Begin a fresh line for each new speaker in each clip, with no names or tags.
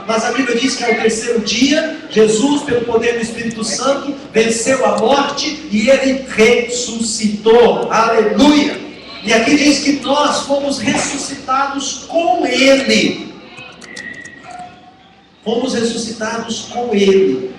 mas a Bíblia diz que ao terceiro dia, Jesus, pelo poder do Espírito Santo, venceu a morte e Ele ressuscitou. Aleluia! E aqui diz que nós fomos ressuscitados com Ele. Fomos ressuscitados com Ele,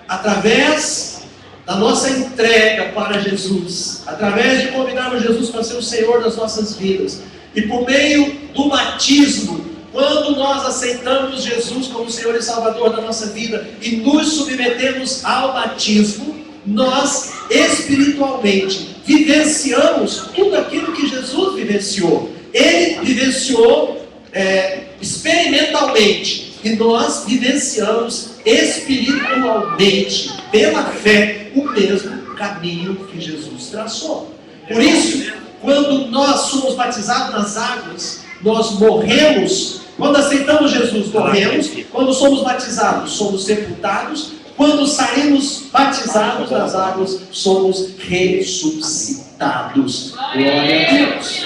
através da nossa entrega para Jesus, através de convidarmos Jesus para ser o Senhor das nossas vidas, e por meio do batismo, quando nós aceitamos Jesus como Senhor e Salvador da nossa vida e nos submetemos ao batismo, nós espiritualmente vivenciamos tudo aquilo que Jesus vivenciou. Ele vivenciou experimentalmente, e nós vivenciamos espiritualmente, pela fé, o mesmo caminho que Jesus traçou. Por isso, quando nós somos batizados nas águas, nós morremos. Quando aceitamos Jesus, morremos. Quando somos batizados, somos sepultados. Quando saímos batizados nas águas, somos ressuscitados. Glória a Deus.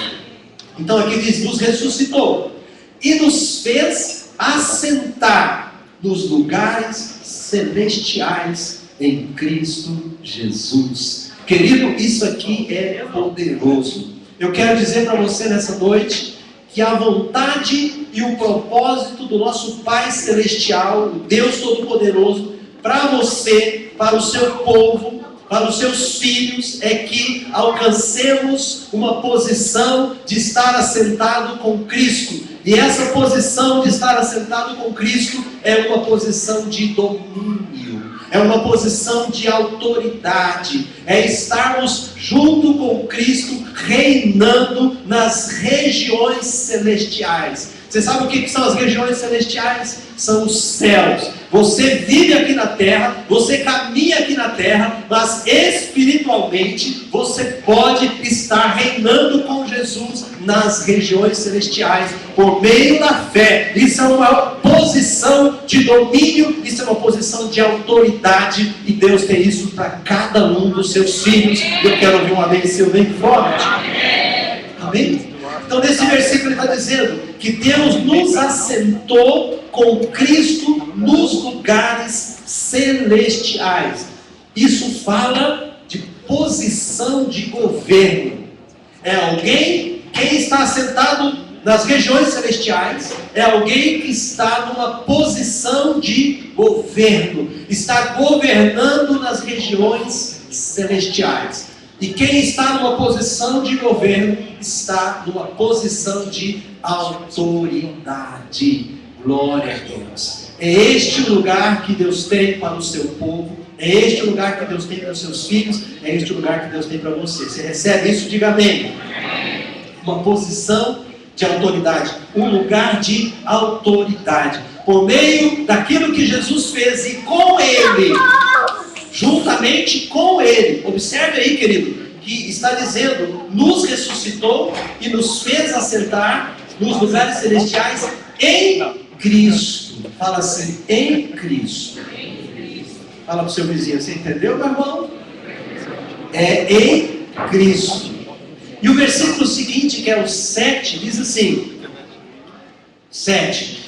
Então aqui diz, nos ressuscitou e nos fez assentar nos lugares celestiais em Cristo Jesus. Querido, isso aqui é poderoso. Eu quero dizer para você nessa noite que a vontade e o propósito do nosso Pai Celestial, o Deus Todo-Poderoso, para você, para o seu povo, para os seus filhos, é que alcancemos uma posição de estar assentado com Cristo. E essa posição de estar assentado com Cristo é uma posição de domínio, é uma posição de autoridade, é estarmos junto com Cristo, reinando nas regiões celestiais. Você sabe o que são as regiões celestiais? São os céus. Você vive aqui na terra, você caminha aqui na terra, mas espiritualmente você pode estar reinando com Jesus nas regiões celestiais, por meio da fé. Isso é uma posição de domínio, isso é uma posição de autoridade, e Deus tem isso para cada um dos seus filhos. Eu quero ouvir um amém seu bem forte. Amém? Então nesse versículo ele está dizendo que Deus nos assentou com Cristo nos lugares celestiais. Isso fala de posição de governo. É alguém, quem está assentado nas regiões celestiais, é alguém que está numa posição de governo, está governando nas regiões celestiais. E quem está numa posição de governo, está numa posição de autoridade. Glória a Deus. É este o lugar que Deus tem para o seu povo, é este o lugar que Deus tem para os seus filhos, é este o lugar que Deus tem para você. Você recebe isso? Diga amém. Uma posição de autoridade, um lugar de autoridade, por meio daquilo que Jesus fez e com Ele, juntamente com Ele. Observe aí, querido, que está dizendo, nos ressuscitou e nos fez assentar nos lugares celestiais em Cristo. Fala assim, em Cristo. Fala para o seu vizinho, você entendeu, meu irmão? É em Cristo. E o versículo seguinte, que é o 7, diz assim, 7.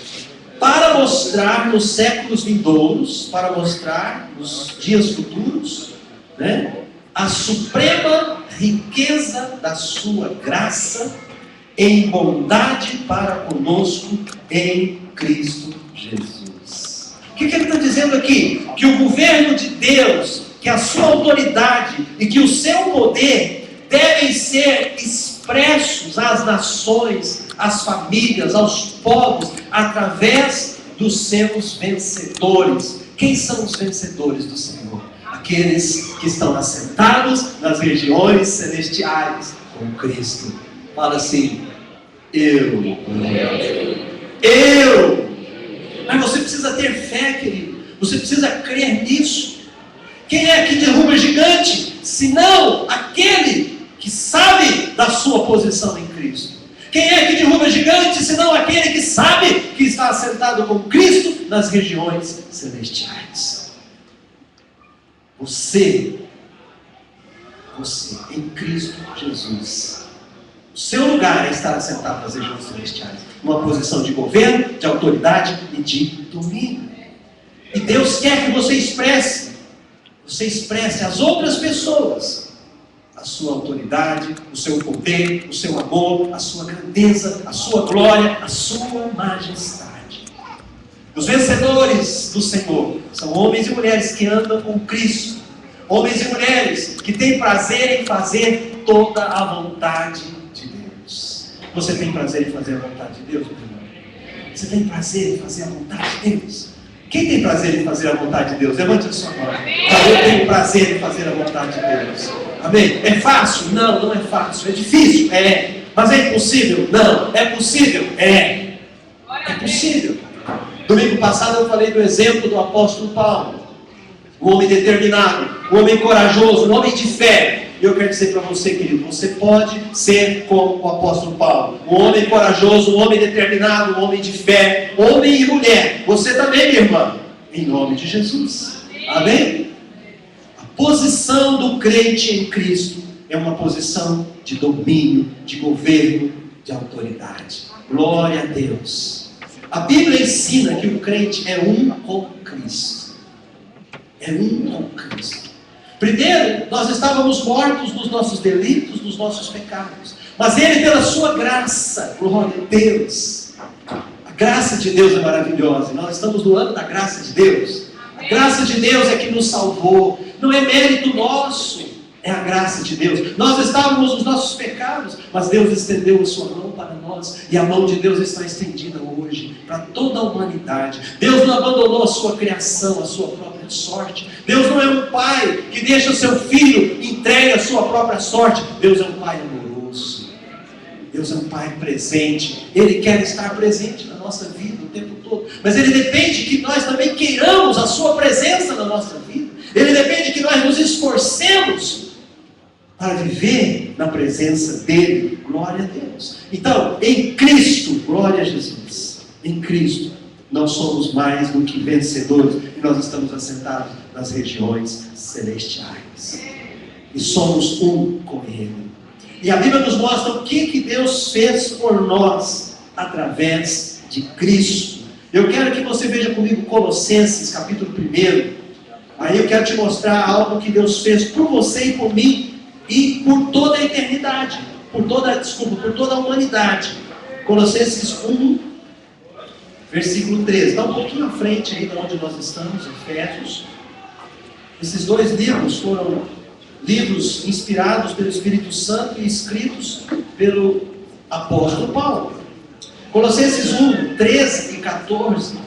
Para mostrar nos séculos vindouros, para mostrar nos dias futuros, né, a suprema riqueza da sua graça em bondade para conosco em Cristo Jesus. O que ele está dizendo aqui? Que o governo de Deus, que a sua autoridade e que o seu poder devem ser expressos às nações, às famílias, aos povos, através dos seus vencedores. Quem são os vencedores do Senhor? Aqueles que estão assentados nas regiões celestiais com Cristo. Fala assim, eu. Mas você precisa ter fé, querido. Você precisa crer nisso. Quem é que derruba gigante? Senão aquele que sabe da sua posição em Cristo. Quem é que derruba gigante, senão aquele que sabe que está assentado com Cristo nas regiões celestiais. Você, em Cristo Jesus, O seu lugar é estar assentado nas regiões celestiais, numa posição de governo, de autoridade e de domínio. E Deus quer que você expresse às outras pessoas a sua autoridade, o seu poder, o seu amor, a sua grandeza, a sua glória, a sua majestade. Os vencedores do Senhor são homens e mulheres que andam com Cristo, homens e mulheres que têm prazer em fazer toda a vontade de Deus. Você tem prazer em fazer a vontade de Deus, meu irmão? Você tem prazer em fazer a vontade de Deus? Quem tem prazer em fazer a vontade de Deus? Levante a sua mão. Eu tenho prazer em fazer a vontade de Deus. Amém? É fácil? Não, não é fácil. É difícil? É. Mas é impossível? Não. É possível? É. É possível. Domingo passado eu falei do exemplo do apóstolo Paulo. Um homem determinado, um homem corajoso, um homem de fé. E eu quero dizer para você, querido, você pode ser como o apóstolo Paulo. Um homem corajoso, um homem determinado, um homem de fé, homem e mulher. Você também, minha irmã. Em nome de Jesus. Amém? A posição do crente em Cristo é uma posição de domínio, de governo, de autoridade. Glória a Deus. A Bíblia ensina que o crente é um com Cristo. É um com Cristo. Primeiro, nós estávamos mortos nos nossos delitos, nos nossos pecados. Mas Ele, pela sua graça, glória a Deus. A graça de Deus é maravilhosa. Nós estamos no ano da graça de Deus. A graça de Deus é que nos salvou. Não é mérito nosso, é a graça de Deus. Nós estávamos nos nossos pecados, mas Deus estendeu a sua mão para nós. E a mão de Deus está estendida hoje para toda a humanidade. Deus não abandonou a sua criação, a sua própria sorte. Deus não é um pai que deixa seu filho entregue à sua própria sorte. Deus é um pai amoroso. Deus é um pai presente. Ele quer estar presente na nossa vida o tempo todo. Mas Ele depende que nós também queiramos a sua presença na nossa vida. Ele depende que nós nos esforcemos para viver na presença dEle. Glória a Deus. Então, em Cristo, glória a Jesus. Em Cristo, nós somos mais do que vencedores. E nós estamos assentados nas regiões celestiais. E somos um com Ele. E a Bíblia nos mostra o que Deus fez por nós através de Cristo. Eu quero que você veja comigo Colossenses, capítulo 1. Aí eu quero te mostrar algo que Deus fez por você e por mim e por toda a eternidade. Por toda a humanidade. Colossenses 1, versículo 13. Está um pouquinho à frente aí de onde nós estamos, Efésios. Esses dois livros foram livros inspirados pelo Espírito Santo e escritos pelo apóstolo Paulo. Colossenses 1, 13 e 14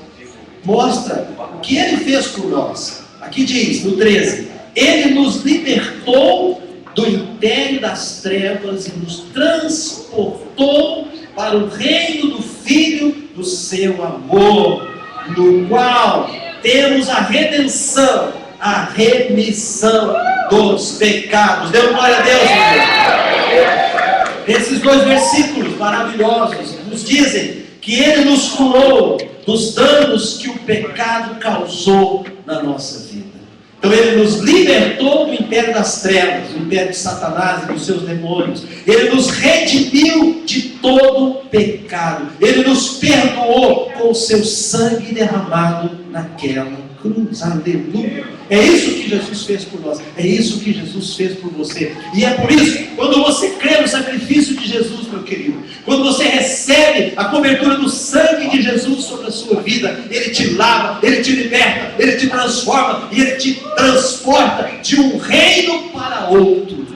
mostra o que ele fez por nós. Aqui diz, no 13: Ele nos libertou do império das trevas e nos transportou para o reino do Filho do seu amor, no qual temos a redenção, a remissão dos pecados. Dê glória a Deus, meu Deus. Esses dois versículos maravilhosos nos dizem que Ele nos curou dos danos que o pecado causou na nossa vida. Então Ele nos libertou do império das trevas, do império de Satanás e dos seus demônios. Ele nos redimiu de todo pecado. Ele nos perdoou com o seu sangue derramado naquela cruz. Aleluia. É isso que Jesus fez por nós. É isso que Jesus fez por você. E é por isso, quando você crê no sacrifício de Jesus, meu querido, quando você recebe a cobertura do sangue de Jesus sobre a sua vida, Ele te lava, Ele te liberta, Ele te transforma e Ele te transporta de um reino para outro.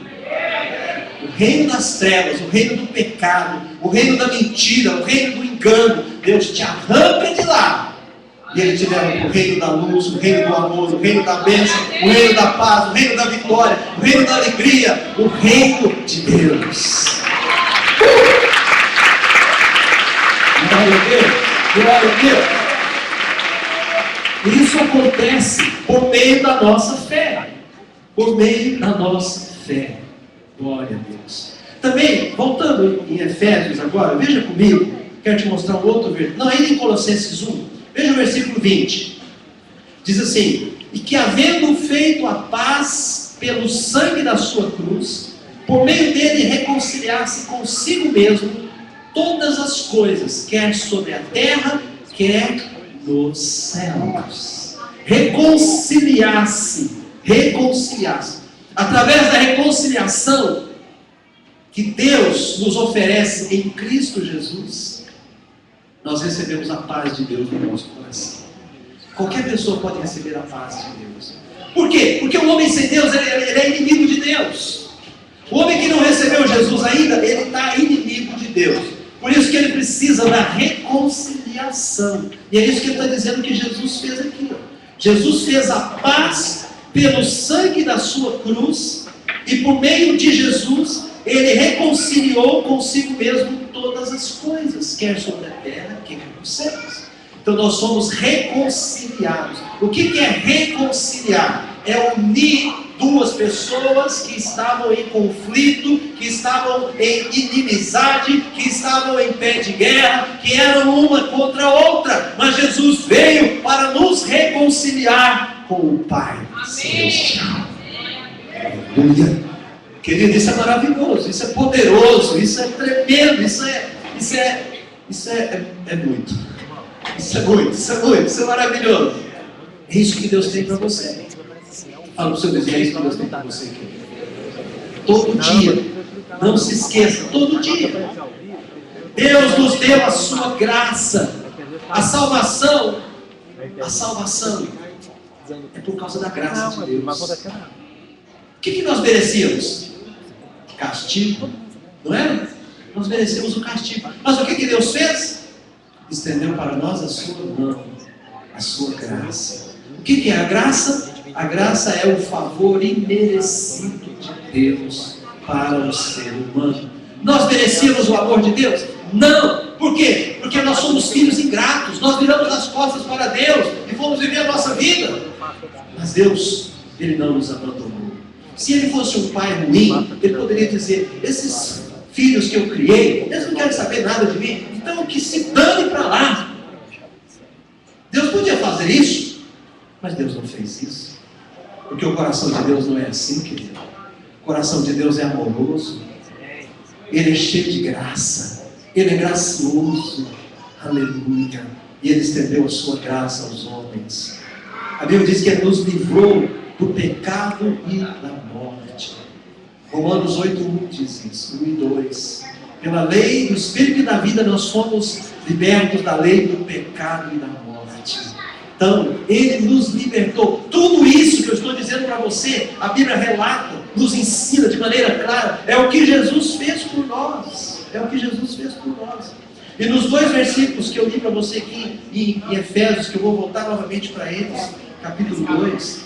O reino das trevas, o reino do pecado, o reino da mentira, o reino do engano. Deus te arranca de lá. E Ele te leva para o reino da luz, o reino do amor, o reino da bênção, o reino da paz, o reino da vitória, o reino da alegria, o reino de Deus. Glória a Deus, glória a Deus. E isso acontece por meio da nossa fé. Por meio da nossa fé. Glória a Deus. Também, voltando em Efésios agora, veja comigo, quero te mostrar um outro versículo. Não, ainda em Colossenses 1. Veja o versículo 20. Diz assim: E que havendo feito a paz pelo sangue da sua cruz, por meio dele reconciliar-se consigo mesmo todas as coisas, quer sobre a terra, quer nos céus. Reconciliar-se. Através da reconciliação que Deus nos oferece em Cristo Jesus, nós recebemos a paz de Deus no nosso coração. Qualquer pessoa pode receber a paz de Deus. Por quê? Porque o homem sem Deus, ele é inimigo de Deus. O homem que não recebeu Jesus ainda, ele está inimigo de Deus. Por isso que ele precisa da reconciliação. E é isso que ele está dizendo que Jesus fez aqui. Jesus fez a paz pelo sangue da sua cruz, e por meio de Jesus, ele reconciliou consigo mesmo todas as coisas, quer sobre a terra, quer nos céus. Então nós somos reconciliados. O que é reconciliar? É unir duas pessoas que estavam em conflito, que estavam em inimizade, que estavam em pé de guerra, que eram uma contra a outra. Mas Jesus veio para nos reconciliar com o Pai Celestial. Aleluia. Querido, isso é maravilhoso, isso é poderoso, isso é tremendo, isso é muito. Isso é maravilhoso. É isso que Deus tem para você. Fala para o seu vizinho, é isso que Deus tem para você. Todo dia. Não se esqueça, todo dia. Deus nos deu a sua graça. A salvação é por causa da graça de Deus. O que nós merecíamos? Castigo, não é? Nós merecemos o castigo. Mas o que Deus fez? Estendeu para nós a sua mão, a sua graça. O que é a graça? A graça é o favor imerecido de Deus para o ser humano. Nós merecíamos o amor de Deus? Não. Por quê? Porque nós somos filhos ingratos. Nós viramos as costas para Deus e fomos viver a nossa vida. Mas Deus, Ele não nos abandonou. Se Ele fosse um pai ruim, Ele poderia dizer: esses filhos que eu criei, eles não querem saber nada de mim, então que se dane para lá. Deus podia fazer isso, mas Deus não fez isso. Porque o coração de Deus não é assim, querido. O coração de Deus é amoroso. Ele é cheio de graça. Ele é gracioso. Aleluia. E Ele estendeu a sua graça aos homens. A Bíblia diz que Ele nos livrou do pecado e da morte. Romanos 8:1 diz isso, 1 e 2. Pela lei do Espírito e da vida nós fomos libertos da lei do pecado e da morte. Então, Ele nos libertou. Tudo isso que eu estou dizendo para você, a Bíblia relata, nos ensina de maneira clara. É o que Jesus fez por nós. É o que Jesus fez por nós. E nos 2 versículos que eu li para você aqui em Efésios, que eu vou voltar novamente para eles, capítulo 2,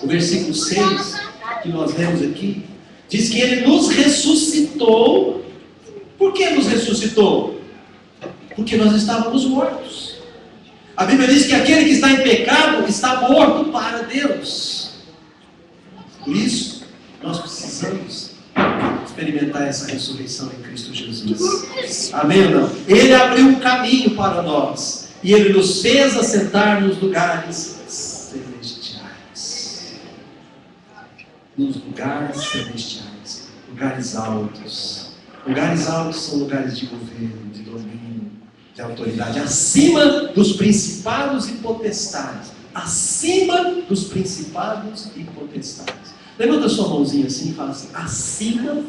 o versículo 6, que nós lemos aqui, diz que Ele nos ressuscitou. Por que nos ressuscitou? Porque nós estávamos mortos. A Bíblia diz que aquele que está em pecado está morto para Deus. Por isso, nós precisamos experimentar essa ressurreição em Cristo Jesus. Amém ou não? Ele abriu um caminho para nós. E Ele nos fez assentar nos lugares celestiais. Nos lugares celestiais. Lugares altos. Lugares altos são lugares de governo, de domínio, de autoridade, acima dos principados e potestades. Acima dos principados e potestades. Levanta sua mãozinha assim e fala assim: acima.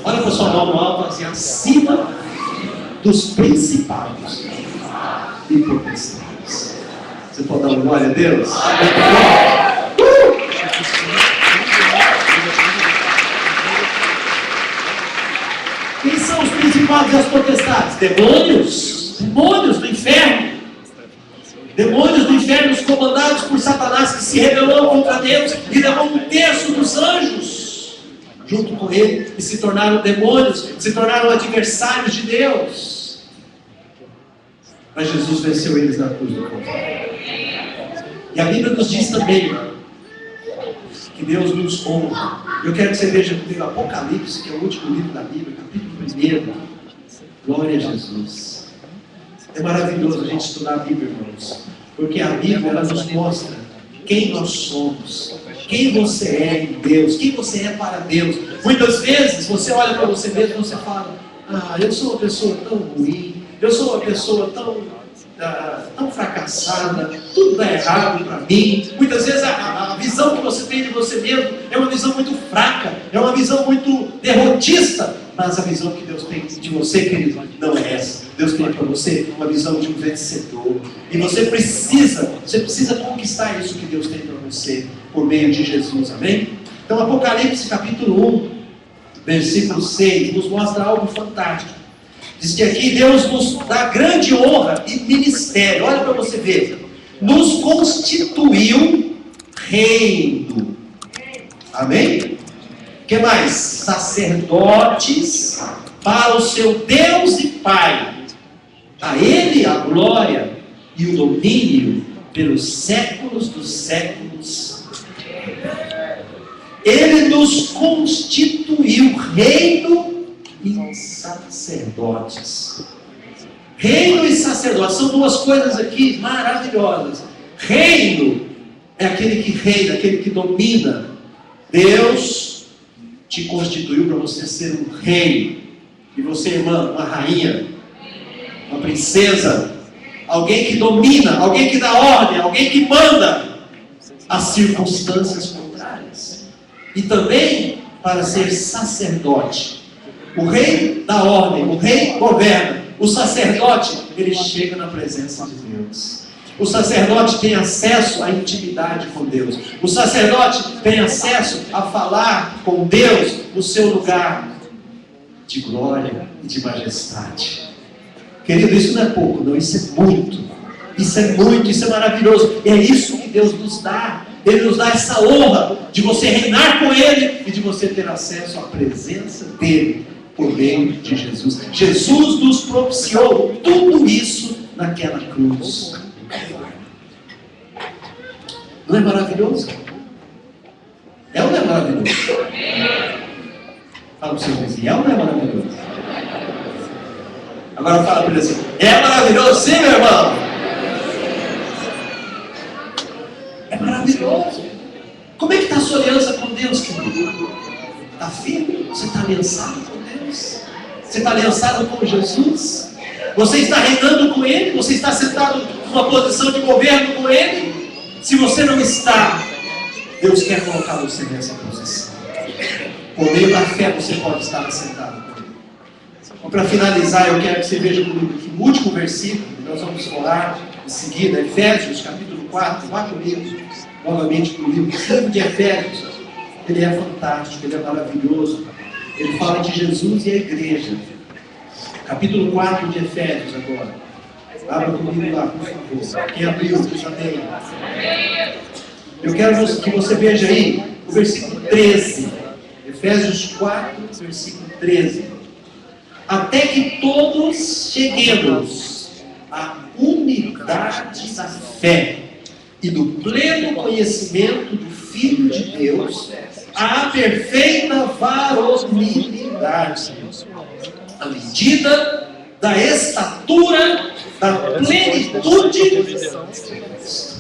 Olha para sua mão no alto e fala assim: acima dos principados e potestades. Você pode dar uma glória a Deus? Quem são os principados e as potestades? Demônios do inferno. Demônios do inferno comandados por Satanás, que se rebelou contra Deus e levou 1/3 dos anjos junto com ele e se tornaram demônios, se tornaram adversários de Deus. Mas Jesus venceu eles na cruz do Calvário. E a Bíblia nos diz também que Deus nos honra. Eu quero que você veja comigo Apocalipse, que é o último livro da Bíblia, capítulo 1. Glória a Jesus. É maravilhoso a gente estudar a Bíblia, irmãos, porque a Bíblia ela nos mostra quem nós somos, quem você é em Deus, quem você é para Deus. Muitas vezes você olha para você mesmo e você fala: eu sou uma pessoa tão ruim, eu sou uma pessoa tão fracassada, tudo dá errado para mim. Muitas vezes a visão que você tem de você mesmo é uma visão muito fraca, é uma visão muito derrotista. Mas a visão que Deus tem de você, querido, não é essa. Deus tem para você uma visão de um vencedor. E você precisa conquistar isso que Deus tem para você por meio de Jesus, amém? Então Apocalipse capítulo 1, versículo 6, nos mostra algo fantástico. Diz que aqui Deus nos dá grande honra e ministério. Olha para você ver. Nos constituiu reino. Amém? O que mais? Sacerdotes para o seu Deus e Pai. A Ele a glória e o domínio pelos séculos dos séculos. Ele nos constituiu reino e sacerdotes. Reino e sacerdote são duas coisas aqui maravilhosas. Reino é aquele que reina, aquele que domina. Deus te constituiu para você ser um rei. E você, irmã, uma rainha, uma princesa, alguém que domina, alguém que dá ordem, alguém que manda as circunstâncias contrárias. E também para ser sacerdote. O rei dá ordem, o rei governa. O sacerdote, ele chega na presença de Deus. O sacerdote tem acesso à intimidade com Deus. O sacerdote tem acesso a falar com Deus no seu lugar de glória e de majestade. Querido, isso não é pouco, não, isso é muito. Isso é muito, isso é maravilhoso. E é isso que Deus nos dá. Ele nos dá essa honra de você reinar com Ele e de você ter acesso à presença dEle por meio de Jesus. Jesus nos propiciou tudo isso naquela cruz. Não é maravilhoso? É ou não é maravilhoso? Fala para o seu vizinho, é ou não é maravilhoso? Agora fala para ele assim: é maravilhoso sim, meu irmão? É maravilhoso. Como é que está a sua aliança com Deus, querido? Está firme? Você está aliançado com Deus? Você está aliançado com Jesus? Você está reinando com Ele? Você está sentado numa posição de governo com Ele? Se você não está, Deus quer colocar você nessa posição. Por meio da fé você pode estar assentado com Ele. E para finalizar, eu quero que você veja comigo aqui o último versículo, nós vamos orar em seguida, Efésios capítulo 4, vá comigo novamente para o livro de Efésios. Ele é fantástico, ele é maravilhoso. Ele fala de Jesus e a igreja. Capítulo 4 de Efésios agora. Abra comigo lá, por favor. Quem abriu, diz amém. Eu quero que você veja aí o versículo 13. Efésios 4, versículo 13. Até que todos cheguemos à unidade da fé e do pleno conhecimento do Filho de Deus, à perfeita varonilidade, à medida da estatura da plenitude de Deus.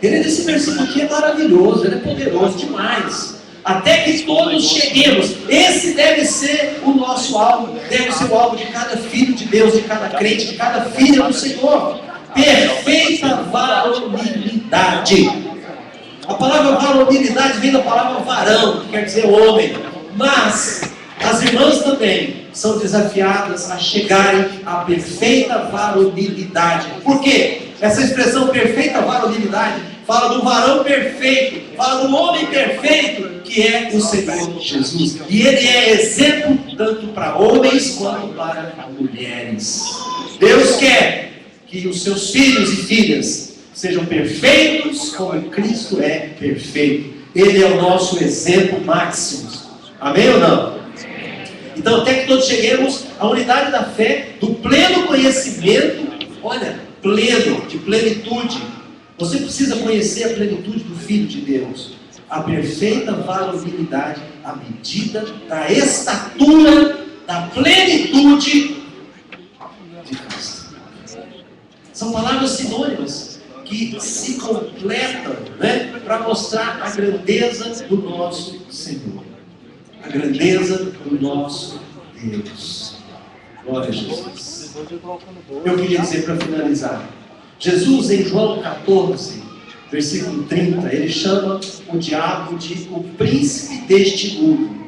Esse versículo aqui é maravilhoso, ele é poderoso demais. Até que todos cheguemos. Esse deve ser o nosso alvo, deve ser o alvo de cada filho de Deus, de cada crente, de cada filha do Senhor. Perfeita varonilidade. A palavra varonilidade vem da palavra varão, que quer dizer homem. Mas as irmãs também são desafiadas a chegarem à perfeita varonilidade. Por quê? Essa expressão perfeita varonilidade fala do varão perfeito, fala do homem perfeito, que é o Senhor Jesus. E Ele é exemplo tanto para homens quanto para mulheres. Deus quer que os seus filhos e filhas sejam perfeitos como Cristo é perfeito. Ele é o nosso exemplo máximo. Amém ou não? Então, até que todos cheguemos à unidade da fé, do pleno conhecimento, olha, pleno, de plenitude. Você precisa conhecer a plenitude do Filho de Deus, a perfeita varonilidade, a medida da estatura, da plenitude de Cristo. São palavras sinônimas que se completam, né, para mostrar a grandeza do nosso Senhor, a grandeza do nosso Deus. Glória a Jesus. Eu queria dizer para finalizar, Jesus em João 14, versículo 30, ele chama o diabo de o príncipe deste mundo.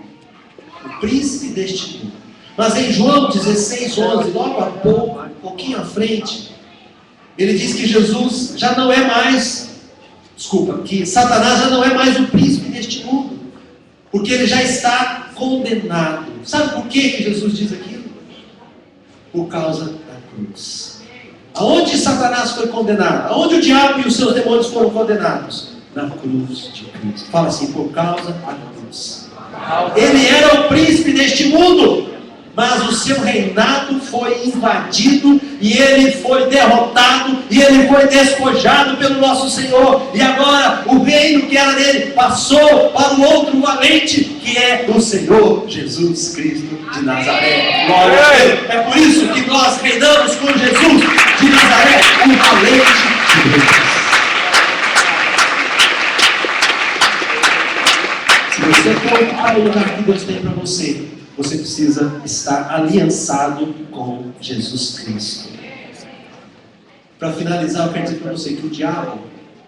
O príncipe deste mundo. Mas em João 16, 11, logo a pouco, um pouquinho à frente, ele diz que Jesus já não é mais, que Satanás já não é mais o príncipe deste mundo, porque ele já está condenado. Sabe por que Jesus diz aquilo? Por causa da cruz. Aonde Satanás foi condenado? Aonde o diabo e os seus demônios foram condenados? Na cruz de Cristo. Fala assim, por causa da cruz. Ele era o príncipe deste mundo, mas o seu reinado foi invadido, e ele foi derrotado, e ele foi despojado pelo nosso Senhor, e agora o reino que era dele passou para o outro valente, que é o Senhor Jesus Cristo de Nazaré. Glória a Deus. É por isso que nós reinamos com Jesus de Nazaré, o valente de Deus. Se você for ocupar o lugar que Deus tem para você, você precisa estar aliançado com Jesus Cristo. Para finalizar, eu quero dizer para você que o diabo,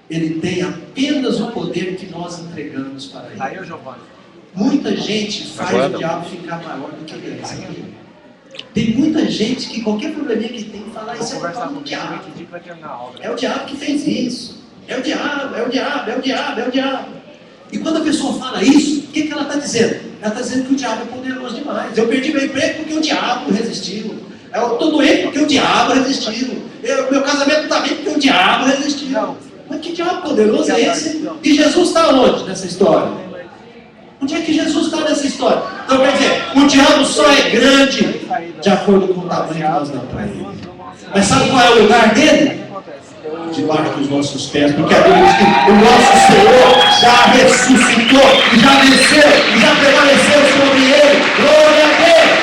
ele tem apenas o poder que nós entregamos para ele. Muita gente faz o diabo ficar maior do que ele é. Tem muita gente que qualquer probleminha que tem, fala, isso é o diabo. É o diabo que fez isso. É o diabo, é o diabo, é o diabo, é o diabo. E quando a pessoa fala isso, o que ela está dizendo? Ela está dizendo que o diabo é poderoso demais. Eu perdi meu emprego porque o diabo resistiu. Eu estou doente porque o diabo resistiu. Meu casamento está bem porque o diabo resistiu. Mas que diabo poderoso é esse? E Jesus está onde nessa história? Onde é que Jesus está nessa história? Então quer dizer, o diabo só é grande de acordo com o tamanho que nós damos para ele. Mas sabe qual é o lugar dele? Debaixo dos nossos pés, porque a Bíblia diz que o nosso Senhor já ressuscitou, e já venceu, e já prevaleceu sobre ele. Glória a Deus!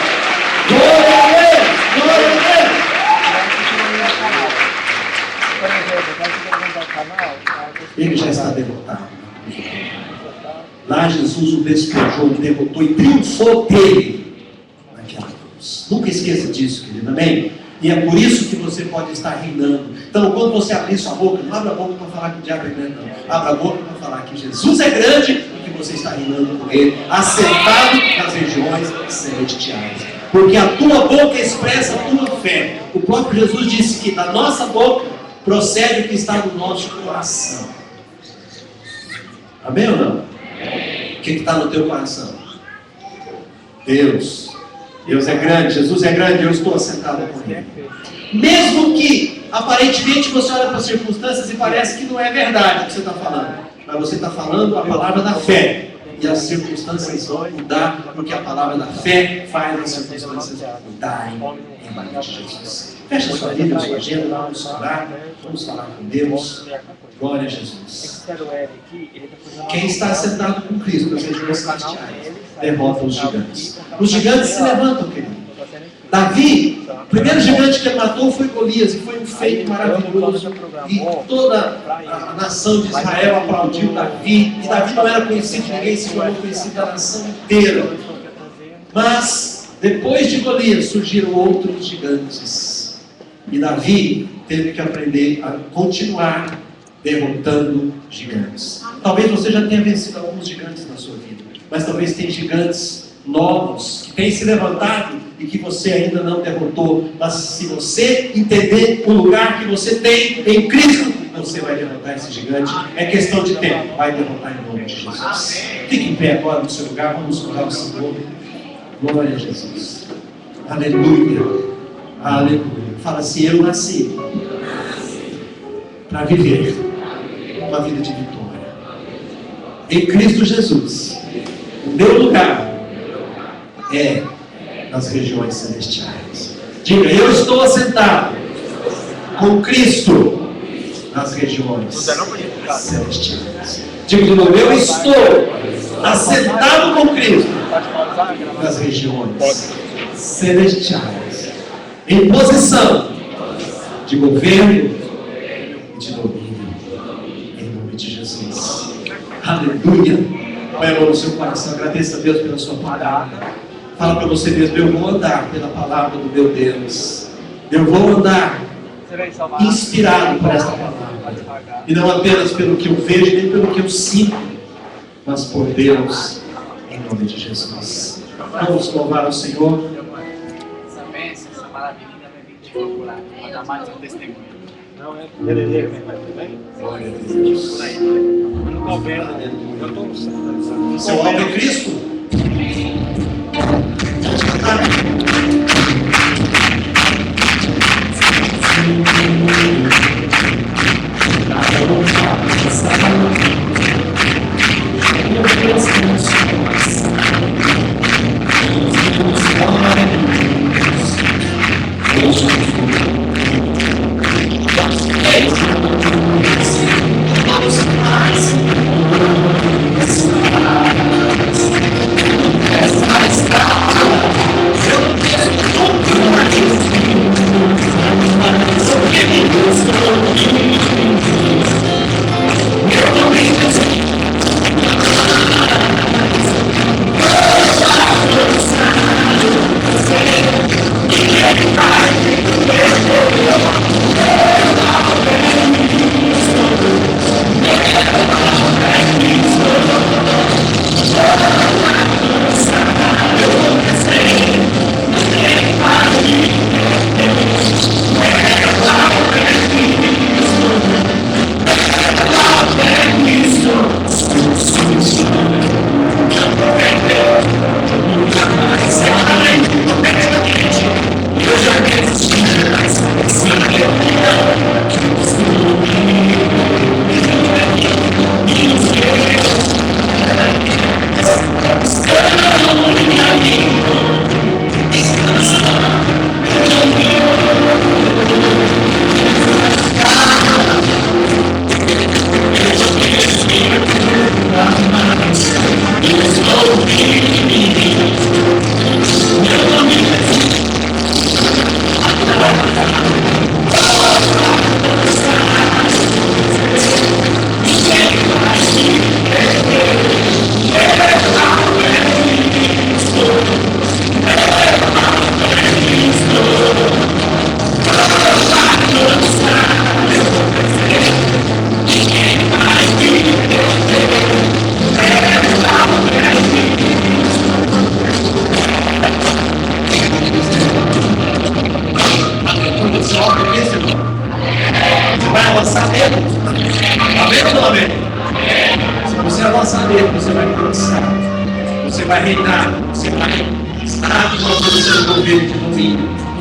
Glória a Deus! Glória a Deus! Ele já está derrotado. Lá Jesus o despojou, o derrotou e triunfou dele naquela cruz. Nunca esqueça disso, querido, amém? E é por isso que você pode estar reinando. Então, quando você abrir sua boca, não abra a boca para falar que o diabo é grande, não. Abra a boca para falar que Jesus é grande e que você está reinando com ele, assentado nas regiões celestiais. Porque a tua boca expressa a tua fé. O próprio Jesus disse que da nossa boca procede o que está no nosso coração. Amém ou não? O que está no teu coração? Deus. Deus é grande, Jesus é grande, eu estou assentado com ele. Mesmo que aparentemente você olha para as circunstâncias e parece que não é verdade o que você está falando, mas você está falando a palavra da fé, e as circunstâncias vão mudar, porque a palavra da fé faz as circunstâncias mudarem em nome de Jesus. Fecha sua Bíblia, sua agenda, vamos orar, vamos falar com Deus. Glória a Jesus. Quem está sentado com Cristo nas regiões celestiais derrota os gigantes. Os gigantes se levantam, querido. Davi, o primeiro gigante que ele matou foi Golias, e foi um feito maravilhoso. E toda a nação de Israel aplaudiu Davi. E Davi não era conhecido de ninguém, se tornou conhecido da nação inteira. Mas, depois de Golias, surgiram outros gigantes. E Davi teve que aprender a continuar derrotando gigantes. Talvez você já tenha vencido alguns gigantes na sua vida, mas talvez tenha gigantes novos que têm se levantado e que você ainda não derrotou. Mas se você entender o lugar que você tem em Cristo, você vai derrotar esse gigante. É questão de tempo. Vai derrotar em nome de Jesus. Fique em pé agora no seu lugar. Vamos orar o Senhor. Glória a Jesus. Aleluia. Aleluia. Fala assim: eu nasci para viver uma vida de vitória. Em Cristo Jesus, o meu lugar é nas regiões celestiais. Diga: eu estou assentado com Cristo nas regiões celestiais. Diga de novo: eu estou assentado com Cristo nas regiões celestiais, em posição de governo e de domínio. Aleluia. Põe a mão no seu coração, agradeça a Deus pela sua palavra. Fala para você mesmo: eu vou andar pela palavra do meu Deus. Eu vou andar inspirado por esta palavra. E não apenas pelo que eu vejo, nem pelo que eu sinto, mas por Deus, em nome de Jesus. Vamos louvar o Senhor.
Essa bênção, essa maravilha vai vir te procurar. Vai dar mais um testemunho.
Não, é Lelê que vai também?
Glória a Deus.
Por aí. Eu não estou vendo. Eu estou no céu.
Seu alvo é Cristo?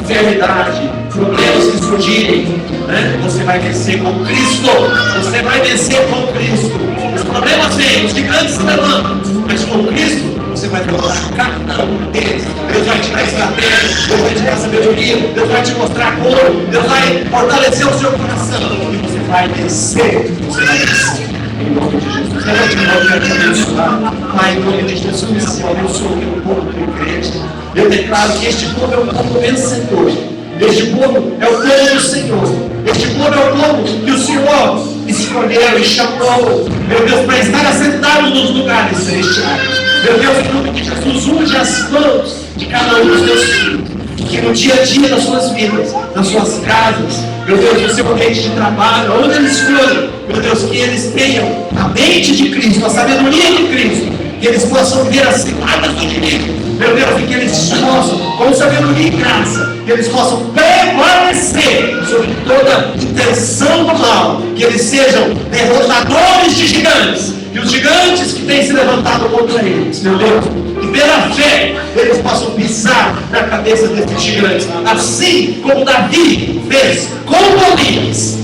Enfermidade, problemas que surgirem, né? Você vai vencer com Cristo. Você vai vencer com Cristo. Os problemas vêm, os gigantes se levantam, mas com Cristo você vai derrotar cada um deles. Deus vai te dar estratégia, Deus vai te dar sabedoria, Deus vai te mostrar como, Deus vai fortalecer o seu coração e você vai vencer. Você vai vencer. Em nome de Jesus. Eu quero te abençoar. Pai, em nome de Jesus, eu abençoo o meu povo do igreja. Eu declaro que este povo é um povo vencedor. Este povo é o povo do Senhor. Este povo é o povo que o Senhor escolheu e chamou, meu Deus, para estar assentado nos lugares celestiais. Meu Deus, em nome de Jesus, unge as mãos de cada um dos teus filhos, que no dia a dia das suas vidas, nas suas casas, meu Deus, no seu ambiente de trabalho, onde eles forem, meu Deus, que eles tenham a mente de Cristo, a sabedoria de Cristo, que eles possam ver as ciladas do inimigo, meu Deus, e que eles possam, com sabedoria e graça, que eles possam prevalecer sobre toda intenção do mal, que eles sejam derrotadores de gigantes, que os gigantes que têm se levantado contra eles, meu Deus, e pela fé, eles possam pisar na cabeça desses gigantes, assim como Davi fez com Golias.